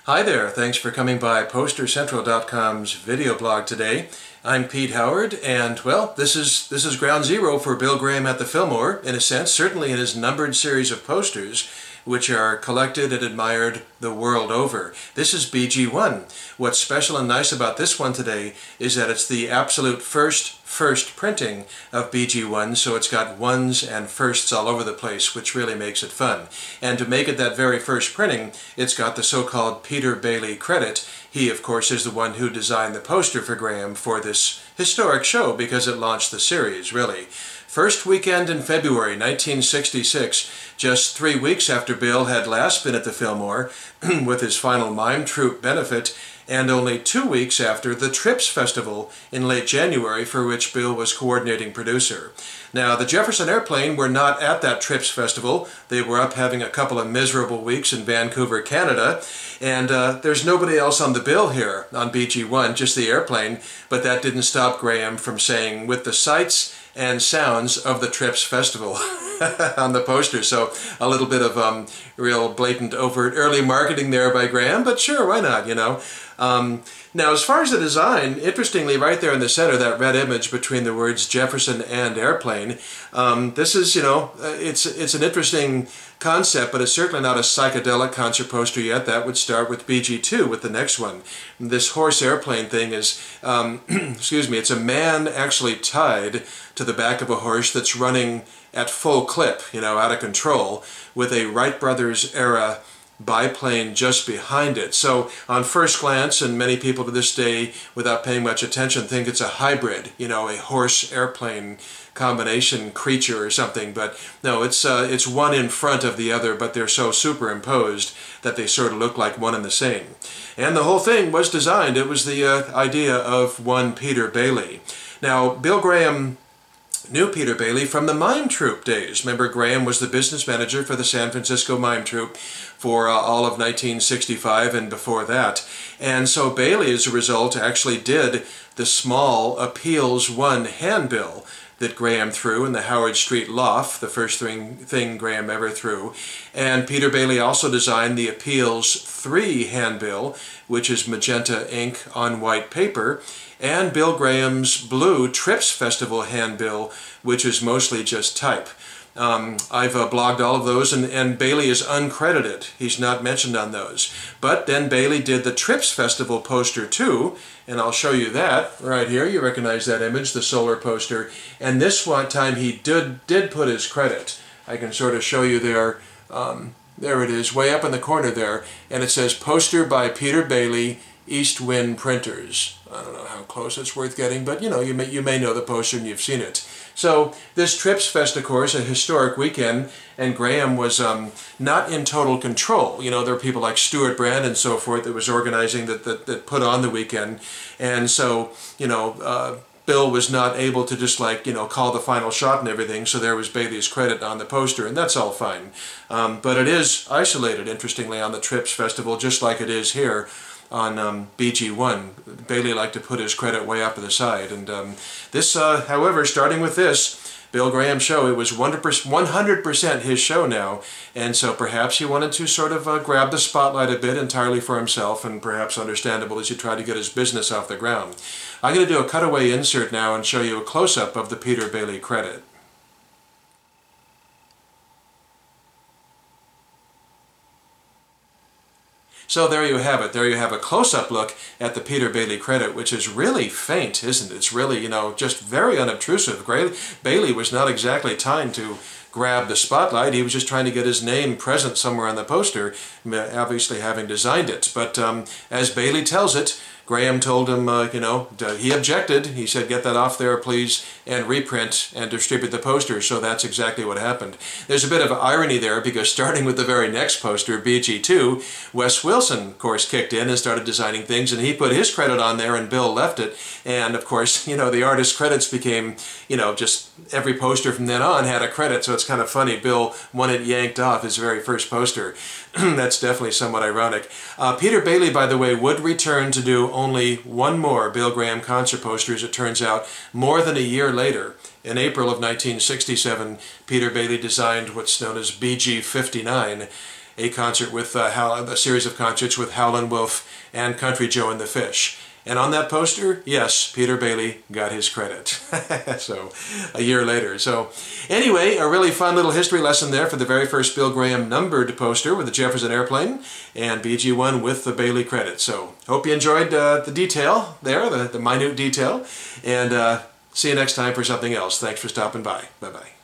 Hi there, thanks for coming by PosterCentral.com's video blog today. I'm Pete Howard, and well, this is ground zero for Bill Graham at the Fillmore, in a sense, certainly in his numbered series of posters, which are collected and admired the world over. This is BG1. What's special and nice about this one today is that it's the absolute first printing of BG1, so it's got ones and firsts all over the place, which really makes it fun. And to make it that very first printing, it's got the so-called Peter Bailey credit. He, of course, is the one who designed the poster for Graham for this historic show because it launched the series, really. First weekend in February 1966, just 3 weeks after Bill had last been at the Fillmore with his final mime troupe benefit, and only 2 weeks after the Trips Festival in late January, for which Bill was coordinating producer. Now, the Jefferson Airplane were not at that Trips Festival. They were up having a couple of miserable weeks in Vancouver, Canada, and there's nobody else on the bill here on BG1, just the airplane, but that didn't stop Graham from saying, with the sights and sounds of the Trips Festival on the poster. So a little bit of real blatant, overt early marketing there by Graham, but sure, why not, you know. Now, as far as the design, interestingly, right there in the center, that red image between the words Jefferson and Airplane, this is, you know, it's an interesting concept, but it's certainly not a psychedelic concert poster yet. That would start with BG2, with the next one. This horse airplane thing is, excuse me, it's a man actually tied to the back of a horse that's running at full clip, you know, out of control, with a Wright Bros era biplane just behind it. So on first glance, and many people to this day, without paying much attention, think it's a hybrid, you know, a horse-airplane combination creature or something, but no, it's one in front of the other, but they're so superimposed that they sort of look like one and the same. And the whole thing was designed, it was the idea of one Peter Bailey. Now, Bill Graham knew Peter Bailey from the mime troupe days. Remember, Graham was the business manager for the San Francisco mime troupe for all of 1965 and before that. And so Bailey, as a result, actually did the small Appeals 1 handbill that Graham threw in the Howard Street loft, the first thing Graham ever threw. And Peter Bailey also designed the Appeals 3 handbill, which is magenta ink on white paper, and Bill Graham's blue Trips Festival handbill, which is mostly just type. I've blogged all of those, and Bailey is uncredited. He's not mentioned on those. But then Bailey did the Trips Festival poster too, and I'll show you that right here. You recognize that image, the solar poster. And this one time he did put his credit. I can sort of show you there. There it is, way up in the corner there, and it says poster by Peter Bailey, East Wind Printers. I don't know how close it's worth getting, but you know, you may know the poster and you've seen it. So this Trips Fest, of course, a historic weekend, and Graham was not in total control. You know, there were people like Stuart Brand and so forth that was organizing that put on the weekend, and so, you know, Bill was not able to just, like, you know, call the final shot and everything, so there was Bailey's credit on the poster, and that's all fine. But it is isolated, interestingly, on the Trips Festival, just like it is here on BG1. Bailey liked to put his credit way up to the side. And this, however, starting with this Bill Graham show, it was 100% his show now, and so perhaps he wanted to sort of grab the spotlight a bit entirely for himself, and perhaps understandable as he tried to get his business off the ground. I'm going to do a cutaway insert now and show you a close-up of the Peter Bailey credit. So there you have it. There you have a close-up look at the Peter Bailey credit, which is really faint, isn't it? It's really, you know, just very unobtrusive. Bailey was not exactly trying to grab the spotlight. He was just trying to get his name present somewhere on the poster, obviously having designed it. But as Bailey tells it, Graham told him, you know, he objected. He said, get that off there, please, and reprint and distribute the poster. So that's exactly what happened. There's a bit of irony there, because starting with the very next poster, BG2, Wes Wilson, of course, kicked in and started designing things, and he put his credit on there, and Bill left it. And, of course, you know, the artist credits became, you know, just every poster from then on had a credit, so it's kind of funny. Bill wanted yanked off his very first poster. That's definitely somewhat ironic. Peter Bailey, by the way, would return to do only one more Bill Graham concert poster, as it turns out, more than a year later. In April of 1967, Peter Bailey designed what's known as BG-59, a concert with a series of concerts with Howlin' Wolf and Country Joe and the Fish. And on that poster, yes, Peter Bailey got his credit. So, a year later. So, anyway, a really fun little history lesson there for the very first Bill Graham numbered poster with the Jefferson Airplane, and BG1 with the Bailey credit. So, hope you enjoyed the detail there, the minute detail, and see you next time for something else. Thanks for stopping by. Bye-bye.